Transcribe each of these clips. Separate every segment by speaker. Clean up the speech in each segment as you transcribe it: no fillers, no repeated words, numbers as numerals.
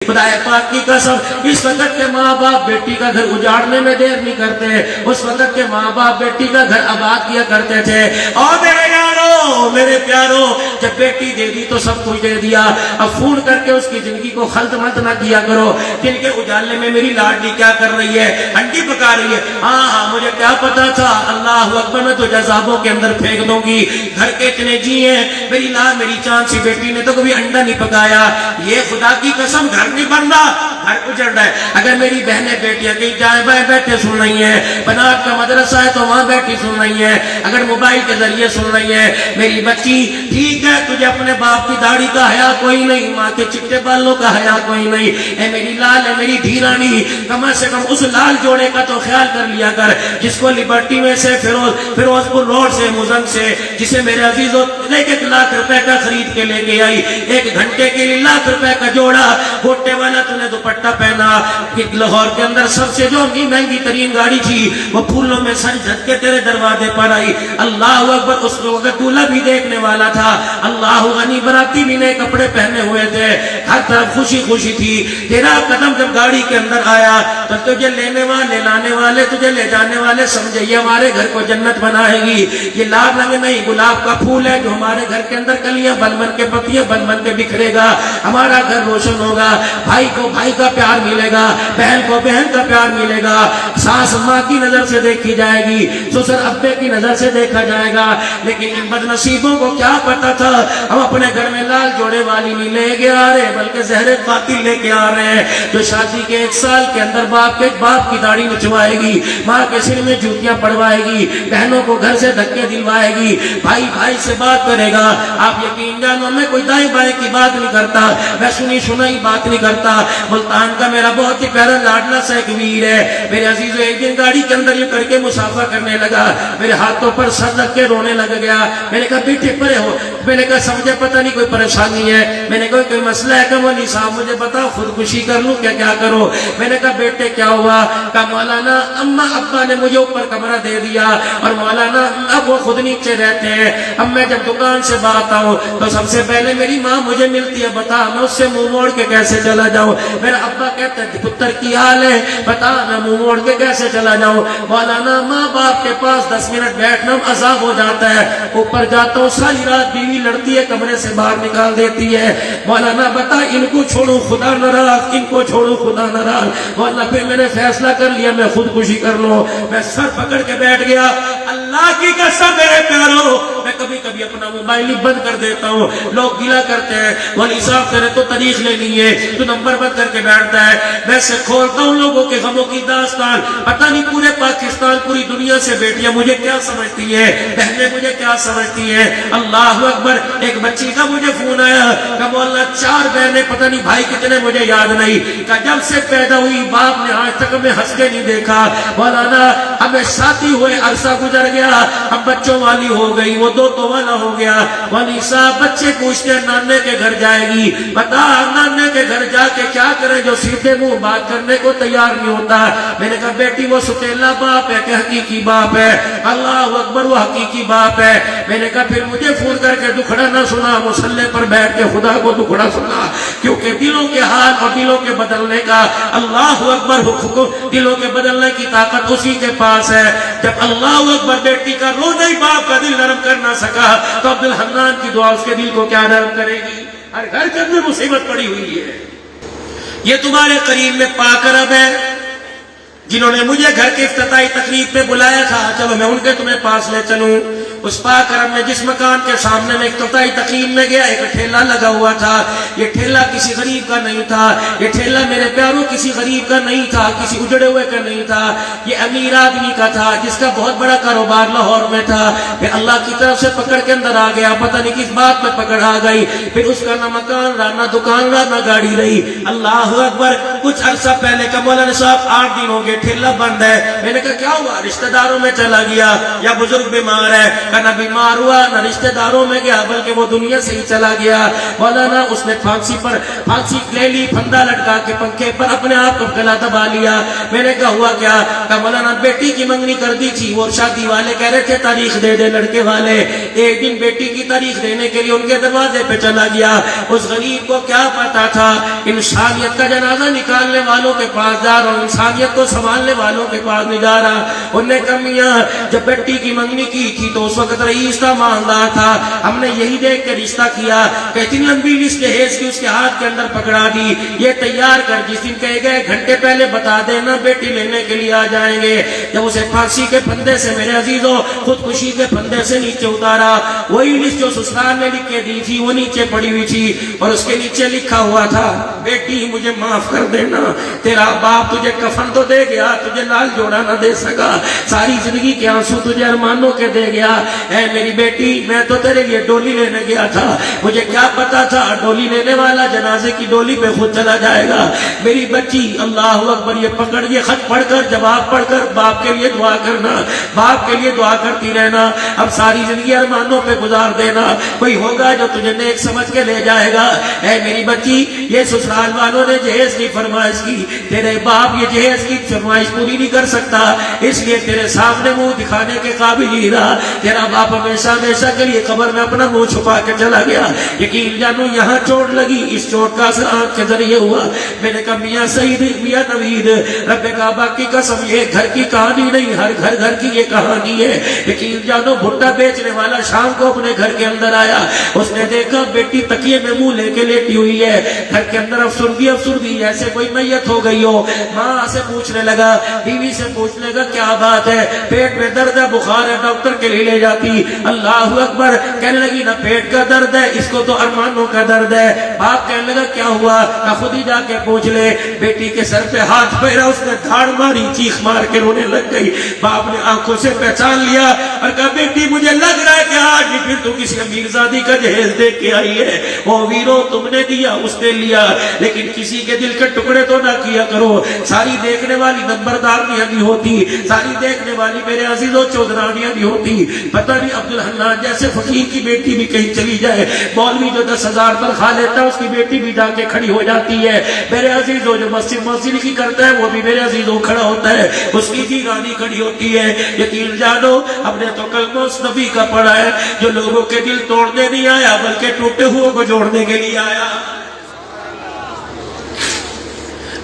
Speaker 1: خدا پاک کی قسم، اس وقت کے ماں باپ بیٹی کا گھر اجاڑنے میں دیر نہیں کرتے، اس وقت کے ماں باپ بیٹی کا گھر آباد کیا کرتے تھے۔ اور میرے یارو، میرے پیارو، جب بیٹی دے دی تو سب کچھ دے دیا، اب فون کر کے اس کی زندگی کو خلط ملط نہ کیا کرو۔ دل کے اجالنے میں میری لاڈلی کیا کر رہی ہے، ہنڈی پکا رہی ہے، ہاں مجھے کیا پتا تھا، اللہ اکبر، میں تو جزابوں کے اندر پھینک دوں گی، گھر کے اتنے جی ہیں، میری چاند سی بیٹی نے تو کبھی انڈا نہیں پکایا۔ یہ خدا کی قسم گھر نہیں بن رہا، گھر اجڑ رہا ہے۔ اگر میری بہنیں بیٹیاں کہیں جائیں بائیں بیٹھے سن رہی ہیں، بنات کا مدرسہ ہے تو وہاں بیٹھی سن رہی ہیں، اگر موبائل کے ذریعے سن رہی ہیں، میری بچی ٹھیک ہے تجھے اپنے باپ کی داڑھی کا حیا کوئی نہیں، ماں کے چٹے بالوں کا حیا کوئی نہیں، اے میری لال ہے، میری دھیرانی، کم سے کم اس لال جوڑے کا تو خیال کر لیا کر جس کو لبرٹی میں سے فیروز پور روڈ سے مزنگ سے، جسے میرے عزیزوں 1 لاکھ روپے کا خرید کے لے کے آئی، 1 گھنٹے کے لیے 1 لاکھ روپے کا جوڑا، گوٹے والا تو نے دوپٹہ پہنا، لاہور کے اندر سب سے جو مہنگی ترین گاڑی تھی وہ پھولوں میں سر جھٹ کے تیرے دروازے پر آئی۔ اللہ اکبر، اس وقت دولہا بھی دیکھنے والا تھا، اللہ غنی، براتی بھی نئے کپڑے پہنے ہوئے تھے، ہر طرف خوشی خوشی تھی۔ تیرا قدم جب گاڑی کے اندر آیا تو تجھے لینے والے لانے والے تجھے لے جانے والے سمجھے یہ ہمارے گھر کو جنت بنائے گی، یہ لال رنگ نہیں گلاب کا پھول ہے جو ہمارے گھر کے اندر کلیاں بن بن کے پتیاں بن بن کے بکھرے گا، ہمارا گھر روشن ہوگا، بھائی کو بھائی کا پیار ملے گا، بہن کو بہن کا پیار ملے گا، ساس ماں کی نظر سے دیکھی جائے گی، سسر ابے کی نظر سے دیکھا جائے گا۔ لیکن ان بد نصیبوں کو کیا پتا تھا ہم اپنے گھر میں لال جوڑے والی نہیں لے کے آ رہے بلکہ زہر قاتل لے کے آ رہے ہیں، جو شادی کے 1 سال کے اندر باپ کی داڑھی نچوائے گی، ماں کے سر میں جوتیاں پڑوائے گی، بہنوں کو گھر سے دھکے دلوائے گی، بھائی بھائی سے بات کرے گا۔ آپ یقین جانو میں کوئی دائیں بائیں کی بات نہیں کرتا، میں سنی سنائی بات نہیں کرتا۔ ملتان کا میرا بہت ہی پیارا لاڈلا سا ایک ویر ہے، میرے عزیزو، ایک دن گاڑی کے اندر یہ کر کے مسافر کرنے لگا، میرے ہاتھوں پر سر رکھ کے رونے لگ گیا۔ میں نے کہا بیٹے پرے ہو، میں نے کہا سمجھے پتہ نہیں کوئی پریشانی ہے، میں نے کہا کوئی مسئلہ ہے کہ مولوی صاحب مجھے بتاؤ خودکشی کر لوں کیا کرو۔ میں نے کہا بیٹے کیا ہوا؟ کہا مولانا اما ابا نے مجھے اوپر کمرہ دے دیا اور مولانا اب وہ خود نیچے رہتے ہیں، اب میں جب دکان سے باہر آؤں تو سب سے پہلے میری ماں مجھے ملتی ہے، بتا میں اس سے منہ موڑ کے کیسے چلا جاؤں؟ میرا ابا کہتا ہے پتر کی حال ہے، بتا میں منہ موڑ کے کیسے چلا جاؤں؟ مولانا ماں باپ کے پاس 10 منٹ بیٹھنا عذاب ہو جاتا ہے، اوپر جاتا ہوں ساری رات بیوی لڑتی ہے، کمرے سے باہر نکال دیتی ہے، مولانا بتا ان کو چھوڑوں خدا ناراض، ان کو چھوڑوں خدا ناراض۔ مولانا پھر میں نے فیصلہ کر لیا میں خودکشی کر لوں، میں سر پکڑ کے بیٹھ گیا۔ اللہ کی قسم میرے پیارو، میں کبھی کبھی اپنا موبائل بند کر دیتا ہوں، لوگ گلا کرتے ہیں ولی صاحب تیرے تو تاریخ لینی ہے تو نمبر بند کر کے بیٹھتا ہے، میں سے کھولتا ہوں لوگوں کے غموں کی داستان، پتہ نہیں پورے پاکستان پوری دنیا سے بیٹیاں مجھے کیا سمجھتی ہیں، بہنیں مجھے کیا سمجھتی ہیں۔ اللہ اکبر، ایک بچی کا مجھے فون آیا کہ مولانا 4 بہنیں پتہ نہیں بھائی کتنے مجھے یاد نہیں، کہ جب سے پیدا ہوئی باپ نے آج تک ہمیں ہنس کے نہیں دیکھا، مولانا ہمیں شادی ہوئے عرصہ گزر گیا، اب بچوں والی ہو گئی، وہ 2 تو والا ہو گیا۔ ولی صاحب بچے پوچھتے ہیں نانے کے گھر جائے گی، بتا نانے کے گھر جا کے کیا کریں جو سیدھے منہ بات کرنے کو تیار نہیں ہوتا۔ میں نے کہا بیٹی وہ ستیلا باپ ہے کہ حقیقی باپ ہے؟ اللہ اکبر، وہ حقیقی باپ ہے۔ میں نے کہا پھر مجھے فون کر کے دکھڑا نہ سنا، مصلے پر بیٹھ کے خدا کو دکھڑا سنا، کیونکہ دلوں کے حال اور دلوں کے بدلنے کا اللہ اکبر حکم، دلوں کے بدلنے کی طاقت اسی کے پاس ہے۔ جب اللہ اکبر بیٹی کا رونا ہی باپ کا دل نرم کر نہ سکا تو عبدالحنان کی دعا اس کے دل کو کیا نرم کرے گی؟ ہر گھر کے اندر مصیبت پڑی ہوئی ہے۔ یہ تمہارے قریب میں پاک عرب ہے جنہوں نے مجھے گھر کے افتتاحی تقریب پہ بلایا تھا، چلو میں ان کے تمہیں پاس لے چلوں۔ اس پاک عرب میں جس مکان کے سامنے میں افتتاحی تقریب میں گیا، ایک ٹھیلا لگا ہوا تھا، یہ ٹھیلا کسی غریب کا نہیں تھا، یہ ٹھیلا میرے پیاروں کسی غریب کا نہیں تھا، کسی اجڑے ہوئے کا نہیں تھا، یہ امیر آدمی کا تھا جس کا بہت بڑا کاروبار لاہور میں تھا۔ پھر اللہ کی طرف سے پکڑ کے اندر آ گیا، پتہ نہیں کس بات میں پکڑ آ گئی، پھر اس کا نہ مکان رہا، نہ دکان رہا، نہ گاڑی رہی۔ اللہ اکبر، کچھ عرصہ پہلے کا مولانا صاحب 8 دن ہو گئے ٹھیلا بند ہے. میں نے کہا کیا ہوا؟ رشتہ داروں میں چلا گیا یا بزرگ بیمار ہے؟ کہ نہ بیمار ہوا نہ رشتہ داروں میں گیا بلکہ وہ دنیا سے ہی چلا گیا. مولانا اس نے پھانسی لے لی, پھندا لٹکا کے پنکھے پر اپنے آپ کو گلا دبا لیا. میں نے کہا ہوا کیا؟ کہ مولانا بیٹی کی منگنی کر دی تھی, وہ شادی والے کہہ رہے تھے تاریخ دے دے لڑکے والے. ایک دن بیٹی کی تاریخ دینے کے لیے ان کے دروازے پہ چلا گیا. اس غریب کو کیا پتا تھا انسانیت کا جنازہ نکالنے والوں کے پاس جا رہا ہوں, انسانیت کو سنبھالنے والوں کے پاس نہیں جا رہا. انہوں نے کہا میاں جب بیٹی کی منگنی کی تھی تو اس وقت رئیس کا مالدار تھا, ہم نے یہی دیکھ کے رشتہ کیا کہ اتنی لمبی لسٹ جہیز کی اس کے ہاتھ کے اندر پکڑا دی, یہ تیار کر, جس دن کہے گئے گھنٹے پہلے بتا دینا بیٹی لینے کے لیے آ جائیں گے. جب اسے پھانسی کے پھندے سے میرے عزیزوں خودکشی کے پھندے سے نیچے اتارا, وہی لسٹ جو سسرال نے لکھ کے دی تھی وہ نیچے پڑی ہوئی تھی اور اس کے نیچے لکھا ہوا تھا بیٹی مجھے معاف کر دینا, تیرا باپ تجھے کفن تو دے گیا, تجھے لال جوڑا نہ دے سکا, ساری زندگی کے آنسو تجھے ارمانوں کے دے گیا. اے میری بیٹی میں تو تیرے لیے ڈولی لینے گیا تھا, مجھے کیا پتا تھا ڈولی لینے والا جنازے کی ڈولی پہ خود چلا جائے گا. میری بچی اللہ اکبر, یہ پکڑ یہ خط پڑھ کر جواب پڑھ کر باپ کے لیے دعا کرنا, باپ کے لیے دعا کرتی رہنا. اب ساری زندگی ارمانوں پہ گزار دینا, کوئی ہوگا جو تجھے نیک سمجھ کے لے جائے گا. اے میری بچی یہ سسرال والوں نے جہیز کی فرمائش کی, تیرے باپ یہ جہیز کی فرمائش پوری نہیں کر سکتا, اس لیے تیرے سامنے منہ دکھانے کے قابل ہی رہا. تیرا باپ ہمیشہ ہمیشہ کے لیے قبر میں اپنا منہ چھپا کے چلا گیا. یقین جانو یہاں چوٹ لگی, اس چوٹ کا اثر آنکھ کے ذریعے ہوا. میں نے کہا میاں سعید میاں نوید رب کعبہ کی قسم یہ گھر کی کہانی نہیں, ہر گھر کی یہ کہانی ہے. یقین جانو بھٹا بیچنے والا شام کو اپنے گھر کے اندر آیا, اس نے دیکھا بیٹی تکیے میں منہ لے کے لیٹی ہوئی ہے, گھر کے اندر افسردی ایسے کوئی میت ہو گئی ہو. ماں سے پوچھنے لگا, بیوی سے پوچھنے لگا کیا بات ہے, پیٹ میں درد ہے بخار ہے ڈاکٹر کے لیے لے جاتی. اللہ اکبر, کہنے لگی نہ پیٹ کا درد ہے اس کو تو ارمانوں کا درد ہے. باپ کہنے لگا کیا ہوا, نہ خود ہی جا کے پوچھ لے. بیٹی کے سر پہ ہاتھ پھیرا, اس نے دھاڑ ماری, چیخ مار کے رونے لگ گئی. باپ نے آنکھوں سے پہچان لیا اور کہا بیٹی مجھے لگ رہا ہے کہ آج بھی پھر تو کسی امیرزادی کا جہیز دیکھ کے آئی ہے. وہ ویرو تم نے دیا اس نے لیا, لیکن کسی کے دل کے ٹکڑے تو نہ کیا کرو. ساری دیکھنے والی نمبردارنیاں نہیں ہوتی, ساری دیکھنے والی میرے عزیزوں چودرانیاں نہیں ہوتی. پتہ نہیں عبدالحنان جیسے فقیر کی بیٹی بھی کہیں چلی جائے, مولوی جو 10,000 تنخواہ لیتا ہے اس کی بیٹی بھی جا کے کھڑی ہو جاتی ہے. میرے عزیزوں جو مسجد کی کرتا ہے وہ بھی میرے عزیزوں کھڑا ہوتا ہے, اس کی بھی رانی کھڑی ہوتی ہے. یقین جانو ہم نے تو کلمہ اس نبی کا پڑھا ہے جو لوگوں کے دل توڑنے نہیں آیا بلکہ ٹوٹے ہوئے کو جوڑنے کے لیے آیا.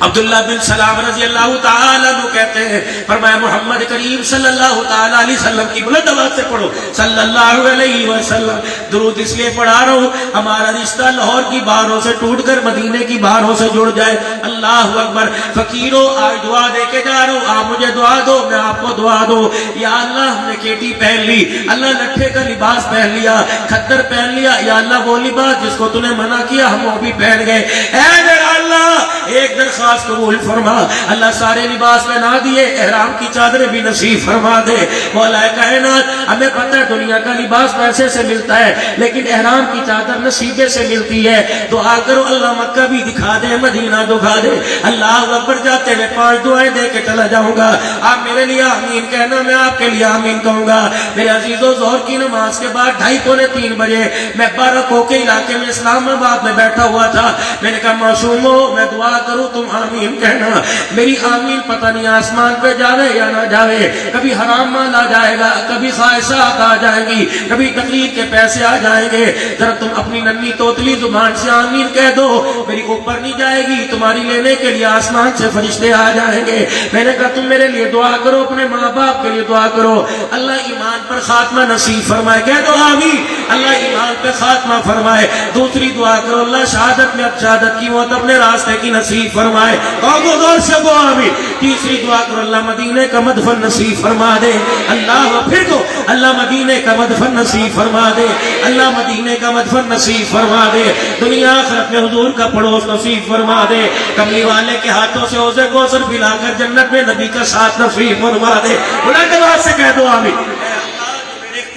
Speaker 1: عبداللہ بن سلام رضی اللہ تعالیٰ عنہ کہتے ہیں, فرمایا محمد کریم صلی اللہ تعالیٰ علیہ وسلم کی بلند آواز سے پڑھو صلی اللہ علیہ وسلم. درود اس لیے پڑھا رہا ہوں ہمارا رشتہ لاہور کی بہاروں سے ٹوٹ کر مدینے کی بہاروں سے جڑ جائے. اللہ اکبر. فقیروں آج دعا دے کے جا رہا ہوں, آپ مجھے دعا دو میں آپ کو دعا دو. یا اللہ ہم نے کیٹی پہن لی, اللہ لٹھے کا لباس پہن لیا, کھدر پہن لیا, یا اللہ وہ لباس جس کو تو نے منع کیا ہم وہ بھی پہن گئے. اے میرا اللہ ایک درخواست قبول فرما, اللہ سارے لباس میں نہ دیے, احرام کی چادریں بھی نصیب فرما دے. مولا کائنات ہمیں پتہ ہے دنیا کا لباس پیسے سے ملتا ہے لیکن احرام کی چادر نصیبے سے ملتی ہے. دعا کرو اللہ مکہ بھی دکھا دے, مدینہ دکھا دے. اللہ اکبر. جاتے میں 5 دعائیں دے کے چلا جاؤں گا, آپ میرے لیے آمین کہنا, میں آپ کے لیے آمین کہوں گا. میرے عزیزوں ظہر کی نماز کے بعد 2:30 پونے 3 بجے میں بارکو کے علاقے میں اسلام آباد میں بیٹھا ہوا تھا. میں نے کہا معصومو میں دعا کروں تم آمین کہنا. میری آمین پتہ نہیں آسمان پہ جاوے یا نہ جاوے, کبھی حرام مال آ جائے گا, کبھی خواہشات آ جائیں گی, کبھی تکلیف کے پیسے آ جائیں گے. ذرا تم اپنی ننھی توتلی زبان سے آمین کہہ دو, میری اوپر نہیں جائے گی, تمہاری لینے کے لیے آسمان سے فرشتے آ جائیں گے. میں نے کہا تم میرے لیے دعا کرو, اپنے ماں باپ کے لیے دعا کرو, اللہ ایمان پر خاتمہ نصیب فرمائے. کہہ دو آمین, اللہ ایمان پہ خاتمہ فرمائے. دوسری دعا کرو اللہ شہادت میں شہادت کی موت اپنے راستے کی نصیب فرمائے. دور سے وہ آمین. تیسری دعا کرو اللہ مدینے کا مدفن نصیب فرما دے. اللہ پھر کو اللہ مدینے کا مدفن نصیب فرما دے, اللہ مدینے کا مدفن نصیب فرما دے. دنیا آخرت میں حضور کا پڑوس نصیب فرما دے. کملی والے کے ہاتھوں سے حوض کوثر پلا کر جنت میں نبی کا ساتھ نصیب فرما دے. بلند آواز سے کہہ دو آمین.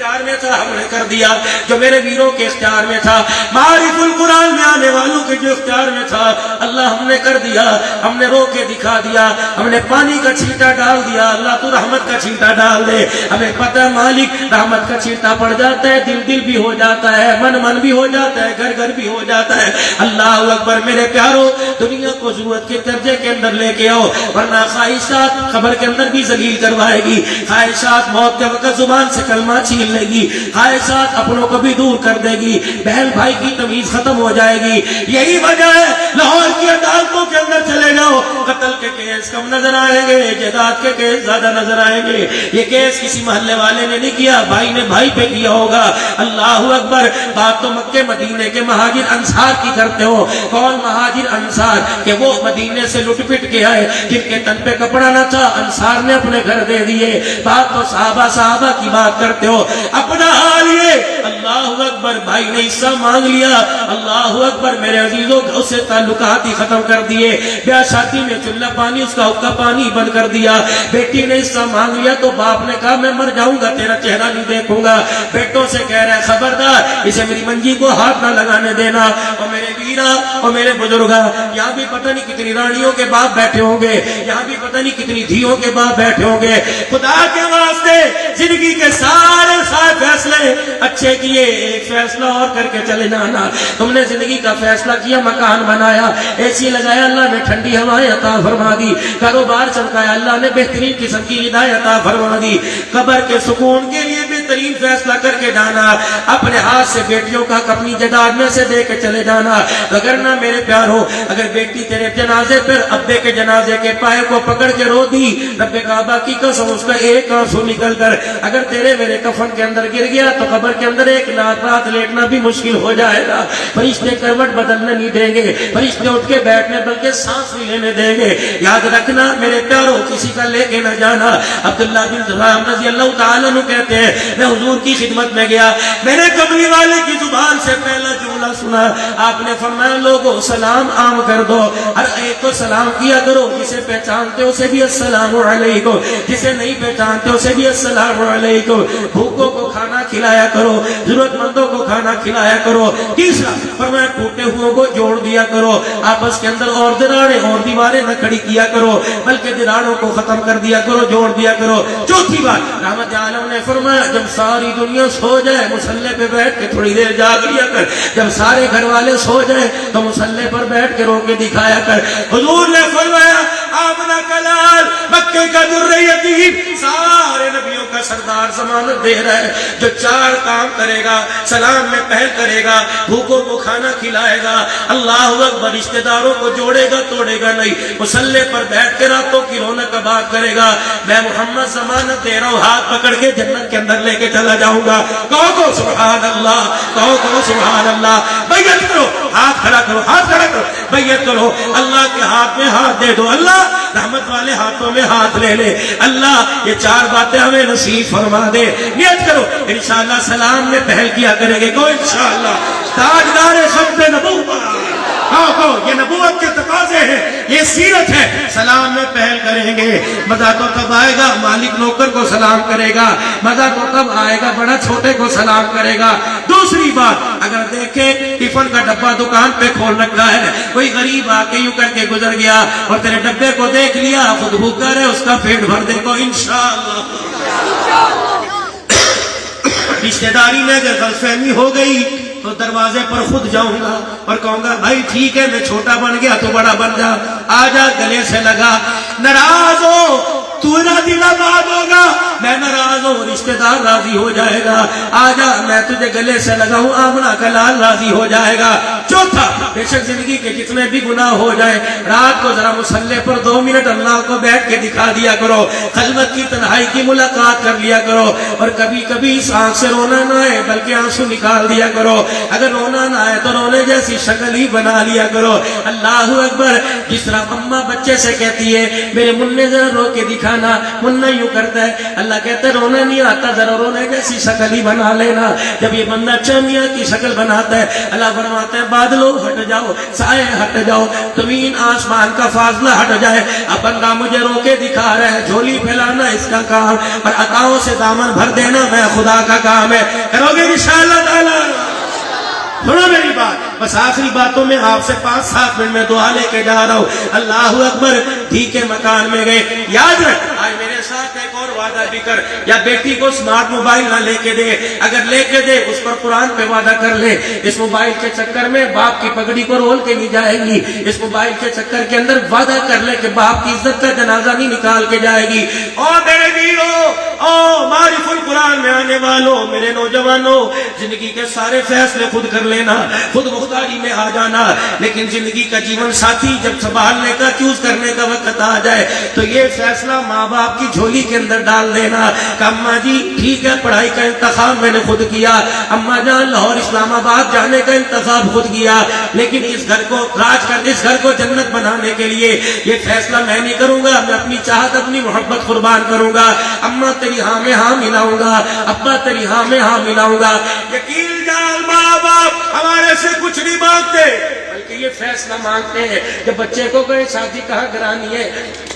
Speaker 1: اختیار میں تھا ہم نے کر دیا، جو میرے ویروں کے اختیار میں تھا، معارف القرآن میں آنے والوں کے جو اختیار میں تھا، اللہ ہم نے کر دیا، ہم نے رو کے دکھا دیا، ہم نے پانی کا چھینٹا ڈال دیا۔ اللہ تو رحمت کا چھینٹا ڈال دے، ہمیں پتہ مالک رحمت کا چھینٹا پڑ جاتا ہے، دل دل بھی ہو جاتا ہے، من من بھی ہو جاتا ہے، گھر گھر بھی ہو جاتا ہے۔ اللہ اکبر میرے پیارو، دنیا کو ضرورت کے درجے کے اندر لے کے آؤ، ورنہ خواہشات قبر کے اندر بھی ذلیل کروائے گی، خواہشات موت کے وقت زبان سے کلمہ چھین لے گی، خواہشات اپنوں کو بھی دور کر دے گی، بہن بھائی کی تمیز ختم ہو جائے گی۔ یہی وجہ ہے لاہور کی عدالتوں کے اندر چلے جاؤ، قتل کے کیس کم نظر آئیں گے، جائیداد کے کیس زیادہ نظر آئیں گے۔ یہ کیس کسی محلے والے نے نہیں کیا، بھائی نے بھائی پہ کیا ہوگا۔ اللہ اکبر، بات تو مکے مدینے کے مہاجر انصار کی کرتے ہو۔ کون مہاجر انصار؟ کہ وہ مدینے سے لٹ پٹ کے آئے، جن کے تن پہ کپڑا نہ تھا، انصار نے اپنے گھر دے دیے۔ بات تو صحابہ کی بات کرتے ہو، اپنا حال یہ۔ اللہ اکبر، بھائی نے حصہ مانگ لیا، اللہ اکبر میرے عزیزوں، اس سے تعلقات ہی ختم کر دیے۔ بیاہ شادی میں چولہا پانی، اس کا حقہ پانی بند کر دیا۔ بیٹی نے حصہ مانگ لیا تو باپ نے کہا میں مر جاؤں گا، تیرا چہرہ نہیں دیکھوں گا۔ بیٹوں سے کہہ رہا ہے خبردار اسے میری منجی کو ہاتھ نہ لگانے دینا۔ اور میرے ویرا اور میرے بزرگا، یہاں بھی پتہ نہیں کتنی رانیوں کے باپ بیٹھے ہوں گے، یہاں بھی پتہ نہیں کتنی دھیوں کے باپ بیٹھے ہوں گے۔ خدا کے واسطے زندگی کے سارے فیصلے اچھے کیے، ایک فیصلہ اور کر کے چلے جانا۔ تم نے زندگی کا فیصلہ کیا، مکان بنایا، اے سی لگایا، اللہ نے ٹھنڈی ہوائیں عطا فرما دی، کاروبار چمکایا، اللہ نے بہترین قسم کی ہدایت عطا فرما دی۔ قبر کے سکون کے لیے بہترین فیصلہ کر کے جانا، اپنے ہاتھ سے بیٹیوں کا اپنی جائیداد میں سے دے کے چلے جانا۔ وگرنہ میرے پیاروں، اگر بیٹی تیرے جنازے پر ابے کے جنازے کے پائے کو پکڑ کے رو دی، رب کعبہ کی قسم اس کا ایک آنسو نکل کر اگر تیرے میرے کفن کے اندر گر گیا تو قبر کے اندر ایک رات لیٹنا بھی مشکل ہو جائے گا۔ فرشتے کروٹ بدلنے نہیں دیں گے، فرشتے اٹھ کے بیٹھنے بلکہ سانس بھی لینے دیں گے۔ یاد رکھنا میرے پیاروں، کسی کا لے کے نہ جانا۔ عبداللہ بن زبان رضی اللہ تعالیٰ عنہ کہتے ہیں، میں حضور کی خدمت میں گیا، میں نے کملی والے کی زبان سے پہلا جملہ سنا، آپ نے فرمایا لوگوں سلام عام کر دو، ہر ایک کو سلام کیا کرو، جسے پہچانتے اسے بھی السلام علیکم، جسے نہیں پہچانتے اسے بھی السلام علیکم۔ بھوکوں کو کھانا کھلایا کرو، ضرورت مندوں کو کھانا کھلایا کرو۔ تیسرا فرمایا ٹوٹے ہوئے کو جوڑ دیا کرو، آپس کے اندر اور دراڑیں اور دیواریں نہ کھڑی کیا کرو، بلکہ دراڑوں کو ختم کر دیا کرو، جوڑ دیا کرو۔ چوتھی بات، رحمت عالم نے فرمایا جب ساری دنیا سو جائے مصلی پہ بیٹھ کے تھوڑی دیر جاگ لیا کر، جب سارے گھر والے سو جائیں تو مصلی پر بیٹھ کے رو کے دکھایا کر۔ حضور نے فرمایا آمنہ کلال مکے کا در یتیم، سارے نبیوں کا سردار ضمانت دے رہا ہے، جو چار کام کرے گا، سلام میں پہل کرے گا، بھوکوں کو کھانا کھلائے گا، اللہ اکبر، رشتہ داروں کو جوڑے گا توڑے گا نہیں، مصلی پر بیٹھ کے راتوں کی رونق آباد کرے گا، میں محمد ضمانت دے رہا ہوں، ہاتھ پکڑ کے جنت کے اندر لے کے چلا جاؤں گا۔ کہو سبحان اللہ، کہو سبحان اللہ۔ بیعت کرو، ہاتھ کھڑا کرو، ہاتھ کھڑا کرو، بیعت کرو، اللہ کے ہاتھ میں ہاتھ دے دو، اللہ رحمت والے ہاتھوں میں ہاتھ لے لے، اللہ یہ چار باتیں ہمیں نصیب فرما دے۔ نیت کرو انشاءاللہ سلام میں پہل کیا کریں گے، کو انشاءاللہ تاجدار ختم نبوت، یہ نبوت کے تقاضے ہیں، یہ سیرت ہے، سلام میں پہل کریں گے۔ مزہ تو تب آئے گا مالک نوکر کو سلام کرے گا، مزہ تو تب آئے گا بڑا چھوٹے کو سلام کرے گا۔ دوسری بات، اگر دیکھیں ٹفن کا ڈبہ دکان پہ کھول رکھا ہے، کوئی غریب آ کے یوں کر کے گزر گیا اور تیرے ڈبے کو دیکھ لیا، خود بھوکا ہے، اس کا پیٹ بھر دے کو انشاءاللہ۔ رشتہ داری میں اگر غلط فہمی ہو گئی تو دروازے پر خود جاؤں گا اور کہوں گا بھائی ٹھیک ہے میں چھوٹا بن گیا تو بڑا بن جا، آجا گلے سے لگا، ناراض ہو تو راضی ناراض ہوگا، میں ناراض ہوں رشتہ دار راضی ہو جائے گا، آجا میں تجھے گلے سے لگاؤں آمنہ کا لال راضی ہو جائے گا۔ چوتھا، بے شک زندگی کے جتنے بھی گناہ ہو جائیں، رات کو ذرا مصلی پر 2 منٹ اللہ کو بیٹھ کے دکھا دیا کرو، خلوت کی تنہائی کی ملاقات کر لیا کرو، اور کبھی کبھی اس آنکھ سے رونا نہ آئے بلکہ آنسو نکال دیا کرو، اگر رونا نہ آئے تو رونے جیسی شکل ہی بنا لیا کرو۔ اللہ اکبر، جس طرح اماں بچے سے کہتی ہے میرے منہ ذرا رو کے دکھانا، منہ یوں کرتا ہے اللہ کہتے رونا نہیں آتا ذرا رونے جیسی شکل ہی بنا لینا. جب یہ بندہ چمیا کی شکل بناتا ہے اللہ فرماتے ہیں بادلوں ہٹ جاؤ, سائے ہٹ جاؤ, زمین آسمان کا فاصلہ ہٹ جائے. اب بندہ مجھے رو کے دکھا رہا ہے, جھولی پھیلانا اس کا کام اور عطاؤں سے دامن بھر دینا میں خدا کا کام ہے. کرو گے انشاءاللہ تعالی؟ سنو میری بات, بس آخری باتوں میں آپ سے 5-7 منٹ میں دعا لے کے جا رہا ہوں. اللہ اکبر. دھی کے مکان میں گئے. یاد رکھ آج میرے ساتھ ایک اور وعدہ بھی کر, یا بیٹی کو سمارٹ موبائل نہ لے کے دے, اگر لے کے دے اس پر قرآن پہ وعدہ کر لے اس موبائل کے چکر میں باپ کی پگڑی کو رول کے نہیں جائے گی. اس موبائل کے چکر کے اندر وعدہ کر لے کہ باپ کی عزت کا جنازہ نہیں نکال کے جائے گی. او میرے ویرو, او معرف القرآن میں آنے والوں, میرے نوجوانوں, زندگی کے سارے فیصلے خود کر لینا, خود مختاری میں آ جانا, لیکن زندگی کا جیون ساتھی جب سنبھالنے کا چوز کرنے کا وقت آ جائے تو یہ فیصلہ ماں باپ کی جھولی کے اندر ڈال دینا کہ اماں جی ٹھیک ہے پڑھائی کا انتخاب میں نے خود کیا, اماں جان لاہور اسلام آباد جانے کا انتخاب خود کیا, لیکن اس گھر کو راج کر, اس گھر کو جنت بنانے کے لیے یہ فیصلہ میں نہیں کروں گا, میں اپنی چاہت اپنی محبت قربان کروں گا. اماں تیری ہاں میں ہاں ملاؤں گا, ابا تیری ہاں میں ہاں ملاؤں گا. یقین جان ماں باپ ہمارے سے کچھ نہیں مانگتے بلکہ یہ فیصلہ مانگتے ہیں. جب بچے کو کوئی شادی کہاں کرانی ہے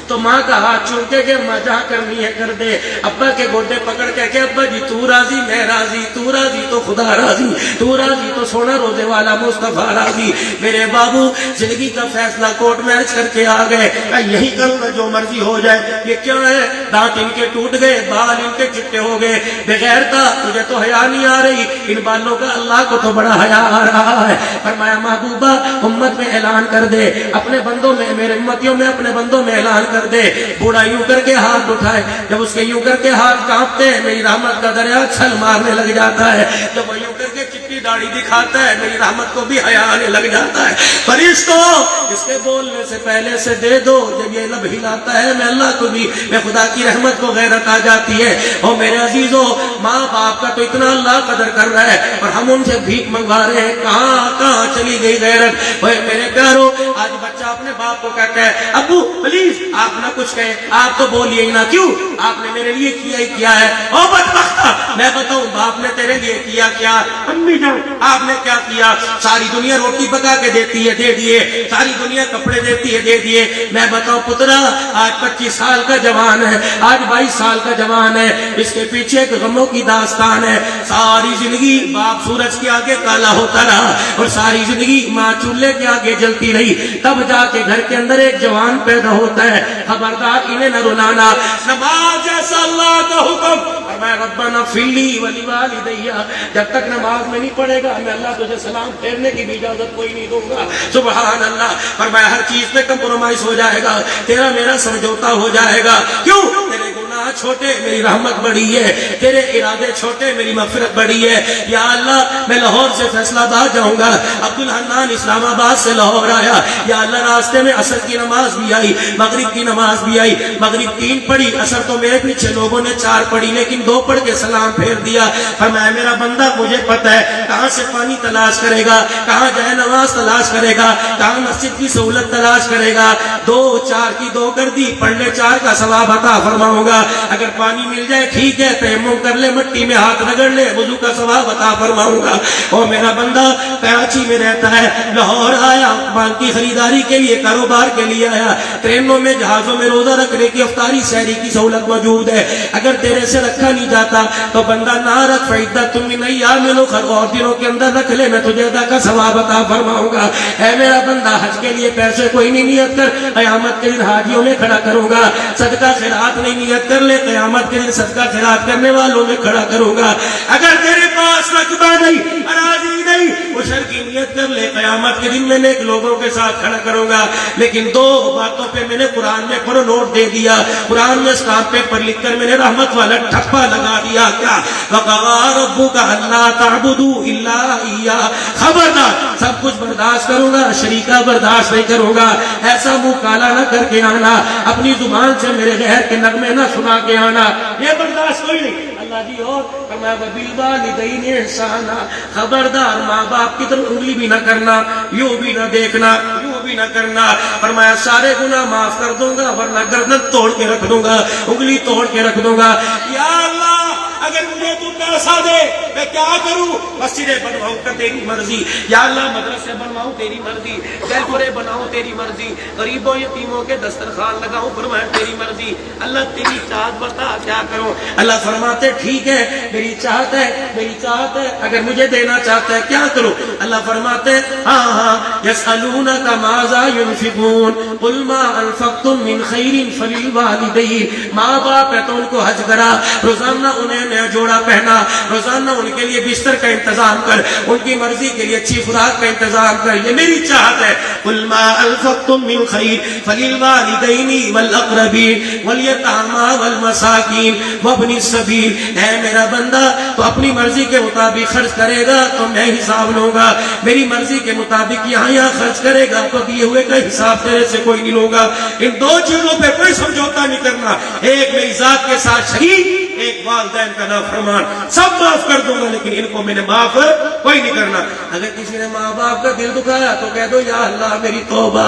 Speaker 1: تو ماں کا ہاتھ چوم کے کہ ماں جہاں کرنی ہے کر دے, ابا کے گوڈے پکڑ کے کہ ابا جی تو راضی میں راضی, تو راضی تو خدا راضی, تو راضی تو سونا روزے والا مصطفیٰ راضی. میرے بابو زندگی کا فیصلہ کورٹ میرج کر کے آ گئے, یہی کروں جو مرضی ہو جائے. یہ کیا ہے, دانت ان کے ٹوٹ گئے, بال ان کے چٹے ہو گئے, بغیر کا تجھے تو حیا نہیں آ رہی, ان بالوں کا اللہ کو تو بڑا حیا آ رہا ہے. فرمایا محبوبہ امت میں اعلان کر دے, اپنے بندوں میں, میرے امتیوں میں اپنے بندوں میں اعلان کر دے. بوڑھا یوں کر کے ہاتھ اٹھائے, جب اس کے یوں کر کے ہاتھ کانپتے ہیں میری رحمت کا دریا چھل مارنے لگ جاتا ہے. جب وہ یوں کر کے چٹی داڑھی دکھاتا ہے میری رحمت کو بھی حیا آنے لگ جاتا ہے. فرشتوں اس کے بولنے سے پہلے سے دے دو, جب یہ لب ہلاتا ہے میں اللہ کو بھی, میں خدا کی رحمت کو غیرت آ جاتی ہے. اور میرے عزیزوں ماں باپ کا تو اتنا اللہ قدر کر رہا ہے اور ہم ان سے بھیک منگوا رہے ہیں, کہاں کہاں چلی گئی غیرت. اوے میرے پیارو, آج بچہ اپنے باپ کو کہتا ہے ابو پلیز آپ نہ کچھ کہیں, آپ تو بولیے ہی نہ, کیوں آپ نے میرے لیے کیا ہی کیا ہے. او بدبختہ میں بتاؤں باپ نے تیرے لیے کیا کیا؟ امی جان آپ نے کیا کیا؟ ساری دنیا روٹی پکا کے دیتی ہے, دے دیے. ساری دنیا کپڑے دیتی ہے, دے دیے. میں بتاؤں پترا آج 25 سال کا جوان ہے, آج 22 سال کا جوان ہے, اس کے پیچھے ایک غموں کی داستان ہے. ساری زندگی باپ سورج کے آگے کالا ہوتا رہا اور ساری زندگی ماں چولہے کے آگے جلتی رہی, تب جا کے گھر کے اندر ایک جوان پیدا ہوتا ہے. خبردار انہیں نہ رلانا. نماز جیسا اللہ کا حکم, میں ربنا اغفر لی ولوالدی, جب تک نماز میں نہیں پڑھے گا میں اللہ تجھے سلام پھیرنے کی بھی اجازت کوئی نہیں دوں گا. سبحان اللہ. فرمایا ہر چیز میں کمپرومائز ہو جائے گا, تیرا میرا سمجھوتا ہو جائے گا. کیوں؟ تیرے گناہ چھوٹے میری رحمت بڑی ہے, تیرے ارادے چھوٹے میری مغفرت بڑی ہے. یا اللہ میں لاہور سے فیصلہ آباد جاؤں گا, عبدالحنان اسلام آباد سے لاہور آیا. یا اللہ راستے میں عصر کی نماز بھی آئی, مغرب کی نماز بھی آئی. مغرب 3 پڑھی, عصر تو میرے پیچھے لوگوں نے 4 پڑھی, لیکن 2 پڑھ کے سلام پھیر دیا. فرمایا میرا بندہ مجھے پتہ ہے کہاں سے پانی تلاش کرے گا, کہاں جائے نماز تلاش کرے گا, کہاں مسجد کی سہولت تلاش کرے گا. 2 4 کی 2 کر دی, پڑھنے 4 کا ثواب عطا فرماؤں گا. اگر پانی مل جائے ٹھیک ہے, تیمم کر لے, مٹی میں ہاتھ رگڑ لے, وضو کا ثواب عطا فرماؤں گا. اور میرا بندہ کراچی میں رہتا ہے, لاہور آیا, مال کی خریداری کے لیے, کاروبار کے لیے آیا. ٹرینوں میں جہازوں میں روزہ رکھنے کی افطاری سحری کی سہولت موجود ہے. اگر تیرے سے رکھا نہیں جاتا تو بندہ نہ رکھ, فعدت من ایام اخر, اور دنوں کے اندر رکھ لے, میں تجھے ادا کا ثواب عطا فرماؤں گا. اے میرا بندہ حج کے لیے پیسے کوئی نہیں نیت کر, قیامت کے دن حاجیوں میں کھڑا کروں گا. صدقہ خیرات نہیں نیت کر لے, قیامت کے دن صدقہ خیرات کرنے والوں میں کھڑا کروں گا. اگر تیرے پاس رقبہ نہیں, اراضی نہیں, عشر کی نیت کر لے, قیامت کے دن میں نیک لوگوں کے ساتھ کھڑا کروں گا. لیکن 2 باتوں پہ میں نے قرآن میں پڑھو نوٹ دے دیا, قرآن میں اسٹامپ پیپر لکھ کر میں نے رحمت والا ٹھپا لگا دیا. کیا؟ وَقَضَىٰ رَبُّكَ أَلَّا تَعْبُدُوا إِلَّا إِيَّاهُ. خبردار سب کچھ برداشت کروں گا, شریکہ برداشت نہیں کروں گا. ایسا منہ کالا نہ کر کے آنا, اپنی زبان سے میرے غیر کے نغمے نہ سنا کے آنا, یہ برداشت کوئی نہیں. اللہ جی اور فرمایا وَبِالْوَالِدَيْنِ إِحْسَانًا, خبردار ماں باپ کی طرف انگلی بھی نہ کرنا, یوں بھی نہ دیکھنا, یوں بھی بھی نہ کرنا. فرمایا سارے گناہ معاف کر دوں گا ورنہ گردن توڑ کے رکھ دوں گا, انگلی توڑ کے رکھ دوں گا. یا اللہ اگر مجھے تو پیسہ دے میں کیا کروں؟ مسجدیں بنواؤں کا تیری مرضی. یا اللہ مدرسے بنواؤں تیری مرضی, گھر بناؤں تیری مرضی, غریبوں یتیموں کے دسترخوان لگاؤں فرمایا تیری مرضی. اللہ تیری چاہت بتا کیا کروں. اللہ فرماتے ٹھیک ہے میری چاہت ہے, میری چاہت ہے, اگر مجھے دینا چاہتا ہے کیا کروں؟ اللہ فرماتے ہاں ہاں یسألونک ماذا ينفقون قل ما انفقتم من خیر فللوالدین. ماں باپ ہے تو ان کو حج کرا, روزانہ انہیں نیا جوڑا پہنا, روزانہ ان کے لیے بستر کا انتظام کر, ان کی مرضی کے لیے اچھی خوراک کا انتظام کر. یہ میری چاہت ہے. قل ما انفقتم من خیر فللوالدین والاقربین والیتامی والمساکین وابن السبیل. اے میرا بندہ تو اپنی مرضی کے مطابق خرچ کرے گا تو میں حساب لوں گا, میری مرضی کے مطابق یہاں خرچ کرے گا تو دیے ہوئے کا حساب تیرے سے کوئی نہیں لوں گا. ان دو چیزوں پہ کوئی سمجھوتا نہیں کرنا, ایک میری ذات کے ساتھ شریک, ایک والدین کا نافرمان. سب معاف کر دوں گا لیکن ان کو میں نے معاف کوئی نہیں کرنا. اگر کسی نے ماں باپ کا دل دکھایا تو کہہ دو یا اللہ میری توبہ,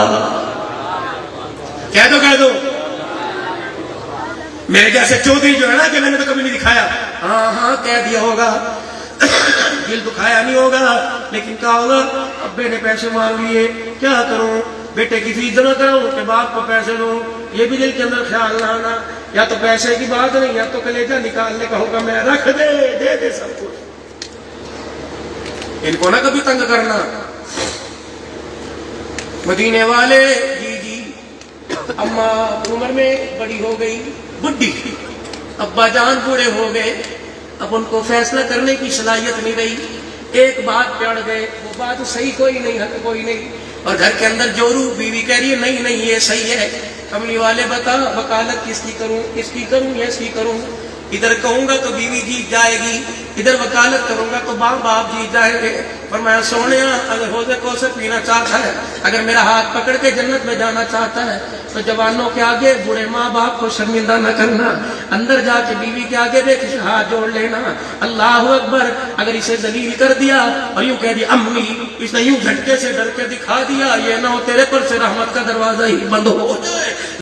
Speaker 1: کہہ دو میرے جیسے چودھری جو ہے نا کہ میں نے تو کبھی نہیں دکھایا, ہاں ہاں کہہ دیا ہوگا, دل دکھایا نہیں ہوگا لیکن کہا ہوگا ابے نے پیسے مانگ لیے کیا کروں, بیٹے کی فیس جمع کراؤں کہ باپ کو پیسے دوں. یہ بھی دل کے اندر خیال نہ آنا, یا تو پیسے کی بات نہیں یا تو کلیجہ نکالنے کا حکم ہے, رکھ دے سب کچھ. ان کو نہ کبھی تنگ کرنا. مدینے والے جی اماں عمر میں بڑی ہو گئی, بڈھی, ابا جان بوڑھے ہو گئے, اب ان کو فیصلہ کرنے کی صلاحیت نہیں رہی. ایک بات پڑ گئے, وہ بات صحیح کوئی نہیں, حق کوئی نہیں, اور گھر کے اندر جورو بیوی کہہ رہی ہے نہیں یہ صحیح ہے. کملی والے بتا وکالت کس کی کروں, اس کی کروں یا اس کی کروں. ادھر کہوں گا تو بیوی جیت جائے گی, ادھر وکالت کروں گا تو باپ جیت جائیں گے. فرمایا سونیا اگر حوض کوثر پینا چاہتا ہے, اگر میرا ہاتھ پکڑ کے جنت میں جانا چاہتا ہے تو جوانوں کے آگے بوڑھے ماں باپ کو شرمندہ نہ کرنا, اندر جا کے بیوی کے آگے دیکھ ہاتھ جوڑ لینا, اللہ اکبر. اگر اسے ذلیل کر دیا اور یوں کہہ دیا امی, اس نے یوں جھٹکے سے ڈر کے دکھا دیا, یہ نہ ہو تیرے پر سے رحمت کا دروازہ ہی بند ہو جائے.